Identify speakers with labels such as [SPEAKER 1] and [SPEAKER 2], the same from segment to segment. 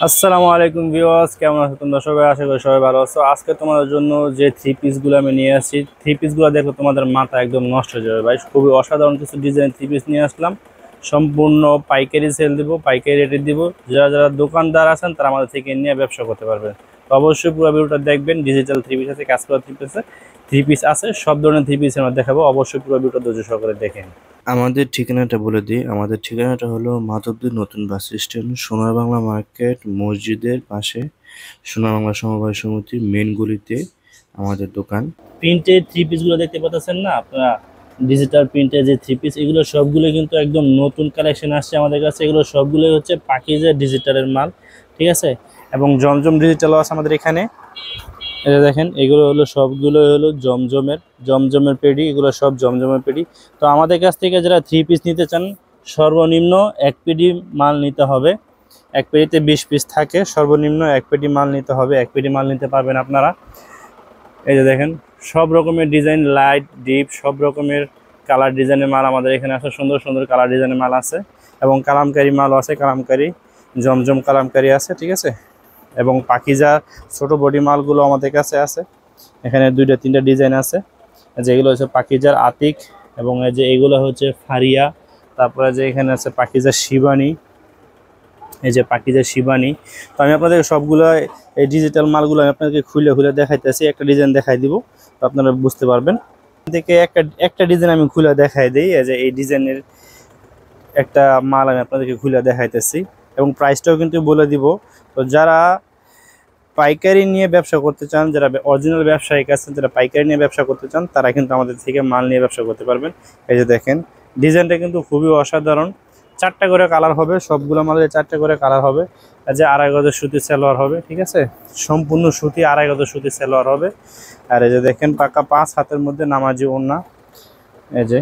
[SPEAKER 1] আসসালামু আলাইকুম ভিউয়ার্স, কেমন আছো তোমরা সবাই? আশা করি সবাই ভালো আছো। আজকে তোমাদের জন্য যে থ্রি পিসগুলো আমি নিয়ে আসছি, থ্রি পিসগুলো দেখো তোমাদের মাথা একদম নষ্ট হয়ে যাবে ভাই। খুবই অসাধারণ কিছু ডিজাইন থ্রি পিস নিয়ে আসলাম। সম্পূর্ণ পাইকারি সেল দিব, পাইকারি রেটে দিব। যারা যারা দোকানদার আছেন তারা আমাদের থেকে নিয়ে ব্যবসা করতে পারবেন। তো অবশ্যই পুরো ভিডিওটা দেখবেন। ডিজিটাল থ্রি পিস আছে, কাজ করা থ্রি পিস আছে, সব ধরনের থ্রি পিস আমরা দেখাবো। অবশ্যই পুরো ভিডিওটা ধৈর্য সহকারে দেখেন।
[SPEAKER 2] আমাদের ঠিকানাটা বলে দিই। আমাদের ঠিকানাটা হলো মাধবদী নতুন বাস স্ট্যান্ড, সোনার বাংলা মার্কেট, মসজিদের পাশে, সোনার বাংলা সমবায় সমিতির মেন গলিতে আমাদের দোকান।
[SPEAKER 1] প্রিন্টের থ্রি পিসগুলো দেখতে পাচ্ছেন না আপনারা, ডিজিটাল প্রিন্টের যে থ্রি পিস, এগুলো সবগুলো কিন্তু একদম নতুন কালেকশন আসছে আমাদের কাছে। এগুলো সবগুলোই হচ্ছে পাকিজা ডিজিটালের মাল, ঠিক আছে। এবং জমজম ডিজিটালও আছে আমাদের এখানে। এটা দেখেন, এগুলো হলো সবগুলো হলো জমজমের পেডি, এগুলো সব জমজমের পেডি। তো আমাদের কাছ থেকে যারা থ্রি পিস নিতে চান, সর্বনিম্ন এক পেডি মাল নিতে হবে। এক পেডিতে 20 পিস থাকে, সর্বনিম্ন এক পেডি মাল নিতে হবে। এক পেডি মাল নিতে পারবেন আপনারা। এই যে দেখেন, সব রকমের ডিজাইন, লাইট ডিপ সব রকমের কালার ডিজাইনের মাল আমাদের এখানে আছে। সুন্দর সুন্দর কালার ডিজাইনের মাল আছে এবং কালামকারী মালও আছে। কালামকারী জমজম কালামকারী আছে, ঠিক আছে। এবং পাকিজা ছোট বডি মালগুলো আমাদের কাছে আছে। এখানে দুইটা তিনটা ডিজাইন আছে, যেগুলো হচ্ছে পাকিজার আতিক, এবং এই যে এগুলো হচ্ছে ফারিয়া। তারপরে যে এখানে আছে পাকিজা শিবানী, এই যে পাকিজা শিবানী। তো আমি আপনাদের সবগুলো এই ডিজিটাল মালগুলো আমি আপনাদেরকে খুলে খুলে দেখাইতেছি। একটা ডিজাইন দেখাই দিব, তো আপনারা বুঝতে পারবেন। থেকে একটা একটা ডিজাইন আমি খুলে দেখাই দিই। এই যে এই ডিজাইনের একটা মাল আমি আপনাদেরকে খুলে দেখাইতেছি এবং প্রাইসটাও কিন্তু বলে দিব। তো যারা পাইকারি নিয়ে ব্যবসা করতে চান, যারা অরিজিনাল ব্যবসায়িক আছেন, যারা পাইকারি নিয়ে ব্যবসা করতে চান, তারা কিন্তু আমাদের থেকে মাল নিয়ে ব্যবসা করতে পারবেন। এই যে দেখেন, ডিজাইনটা কিন্তু খুবই অসাধারণ। 4টা করে কালার হবে, সবগুলো মালের 4টা করে কালার হবে। যে 2.5 গজ সুতি সালোয়ার হবে, ঠিক আছে। সম্পূর্ণ সুতি 2.5 গজ সুতি সালোয়ার হবে। আর এই যে দেখেন, পাকা 5 হাতের মধ্যে নামাজি ওড়না। এই যে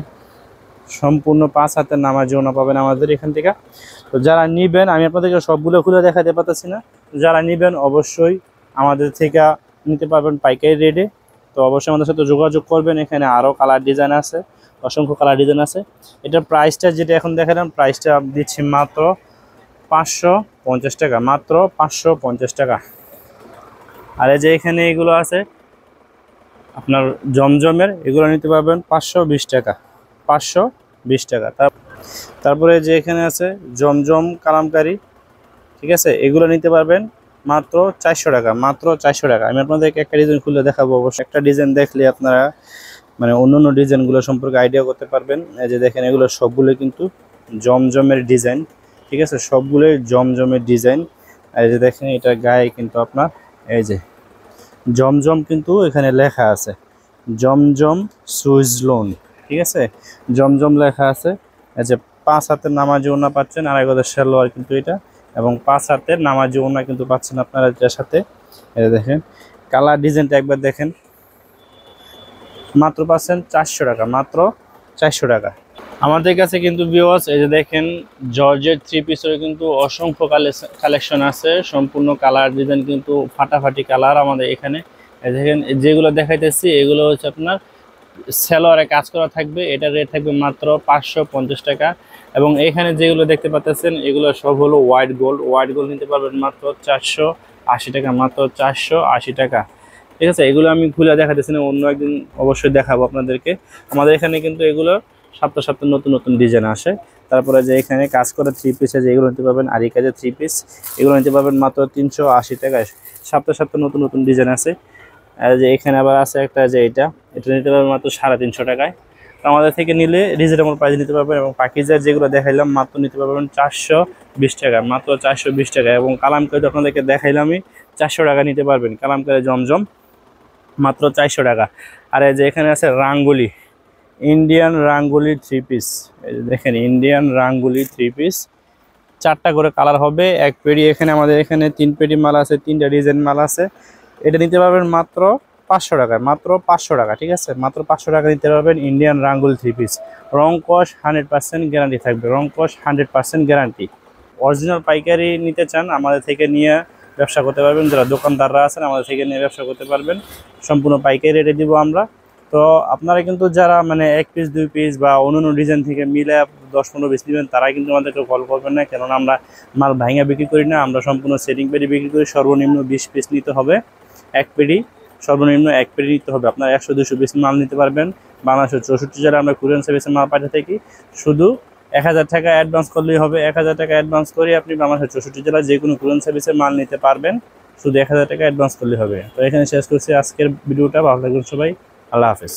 [SPEAKER 1] সম্পূর্ণ 5 হাতের নামাজি ওড়না পাবেন আমাদের এখান থেকে। তো যারা নিবেন, আমি আপনাদেরকে সবগুলো খুলে দেখাতে পারতেছি না। যারা নিবেন অবশ্যই আমাদের থেকে নিতে পারবেন পাইকারি রেটে। তো অবশ্যই আমাদের সাথে যোগাযোগ করবেন। এখানে আরও কালার ডিজাইন আছে, অসংখ্য কালার ডিজাইন আছে। এটার প্রাইসটা যেটা এখন দেখালাম, প্রাইসটা দিচ্ছি মাত্র 550 টাকা, মাত্র 550 টাকা। আর এই যে এখানে এগুলো আছে আপনার জমজমের, এগুলো নিতে পারবেন 520 টাকা, 520 টাকা। তারপরে যে এখানে আছে জমজম কালামকারী, ঠিক আছে, এগুলো নিতে পারবেন মাত্র 400 টাকা, মাত্র 400 টাকা। আমি আপনাদেরকে একটা ডিজাইন খুলে দেখাবো। অবশ্যই একটা ডিজাইন দেখলে আপনারা মানে অন্য ডিজাইনগুলো সম্পর্কে আইডিয়া করতে পারবেন। এই যে দেখেন, এগুলো সবগুলো কিন্তু জমজমের ডিজাইন, ঠিক আছে, সবগুলোই জমজমের ডিজাইন। আর এই যে দেখেন, এটা গায়ে কিন্তু আপনার এই যে জমজম কিন্তু এখানে লেখা আছে, জমজম সুইজলোন, ঠিক আছে, জমজম লেখা আছে। এই যে 5 হাতের নামাজি ওড়না পাচ্ছেন, 2.5 গজের সালোয়ার কিন্তু এটা, এবং 5 হাতের নামাজি ওড়না কিন্তু পাচ্ছেন আপনারা এটার সাথে। এই দেখেন, কালার ডিজাইনটা একবার দেখেন। মাত্র পাচ্ছেন 400 টাকা, মাত্র 400 টাকা। আমাদের কাছে কিন্তু ভিউয়ার্স, এই যে দেখেন, জর্জেট থ্রি পিসের কিন্তু অসংখ্য কালেকশন আছে। সম্পূর্ণ কালার ডিজাইন কিন্তু ফাটাফাটি কালার আমাদের এখানে। এই দেখেন, যেগুলো দেখাইতেছি এগুলো হচ্ছে আপনার সেলোয়ারে কাজ করা থাকবে। এটার রেট থাকবে মাত্র 550 টাকা। এবং এখানে যেগুলো দেখতে পাচ্ছেন এগুলো সব হলো হোয়াইট গোল্ড। হোয়াইট গোল্ড নিতে পারবেন মাত্র 480 টাকা, মাত্র 480 টাকা, ঠিক আছে। এগুলো আমি খুলে দেখাতেছি না, অন্য একদিন অবশ্যই দেখাবো আপনাদেরকে। আমাদের এখানে কিন্তু এগুলো সপ্তাহ সপ্তাহ নতুন নতুন ডিজাইন আসে। তারপরে যে এখানে কাজ করা থ্রি পিস আছে, এগুলো নিতে পারবেন আরি কাজের থ্রি পিস, এগুলো নিতে পারবেন মাত্র 380 টাকায়। সপ্তাহ সপ্তাহ নতুন নতুন ডিজাইন আছে। আর যে এখানে আবার আছে একটা, যে এটা নিতে পারবেন মাত্র 350 টাকায়। তো আমাদের থেকে নিলে রিজনেবল প্রাইসে নিতে পারবেন। এবং পাকিজার যেগুলো দেখাইলাম মাত্র নিতে পারবেন 420 টাকা, মাত্র 420 টাকা। এবং কালামকারী আপনাদেরকে দেখাইলামই, 400 টাকা নিতে পারবেন কালামকারী জমজম, মাত্র 400 টাকা। আর এই যে এখানে আছে রাঙ্গুলি, ইন্ডিয়ান রাঙ্গুলি থ্রি পিস। এই যে দেখেন, ইন্ডিয়ান রাঙ্গুলি থ্রি পিস, 4টা করে কালার হবে এক পেডি। এখানে আমাদের এখানে 3 পেডি মাল আছে, 3টা ডিজাইন মাল আছে। এটা নিতে পারবেন মাত্র 500 টাকায়, মাত্র 500 টাকা, ঠিক আছে, মাত্র 500 টাকা নিতে পারবেন ইন্ডিয়ান রাঙ্গুলি থ্রি পিস। রং কস 100% গ্যারান্টি থাকবে, রং কস 100% গ্যারান্টি। অরিজিনাল পাইকারি নিতে চান, আমাদের থেকে নিয়ে ব্যবসা করতে পারবেন। যারা দোকানদাররা আছেন আমাদের থেকে নিয়ে ব্যবসা করতে পারবেন। সম্পূর্ণ পাইকারি রেটে দিব আমরা। তো আপনারা কিন্তু যারা মানে 1 পিস 2 পিস বা অন্যান্য ডিজাইন থেকে মিলে 10-15 পিস নেবেন, তারা কিন্তু আমাদেরকে কল করবেন না, কেননা আমরা মাল ভাঙা বিক্রি করি না, আমরা সম্পূর্ণ সেটিং পেডি বিক্রি করি। সর্বনিম্ন 20 পিস নিতে হবে, 1 পেডি সর্বনিম্ন 1 পেডি নিতে হবে। আপনারা 100-200 পিস মাল নিতে পারবেন। বাংলাদেশের 64 জেলায় আমরা কুরিয়ার সার্ভিসে মাল পাঠিয়ে থাকি। শুধু 1000 টাকা অ্যাডভান্স করলেই হবে। 1000 টাকা অ্যাডভান্স করে আপনি বাংলাদেশের 64 জেলায় যে কোনো কুরিয়ার সার্ভিসে মাল নিতে পারবেন, শুধু 1000 টাকা অ্যাডভান্স করলেই হবে। তো এখানে শেষ করছি আজকের ভিডিওটা। ভালো থাকবেন সবাই, আল্লাহ হাফেজ।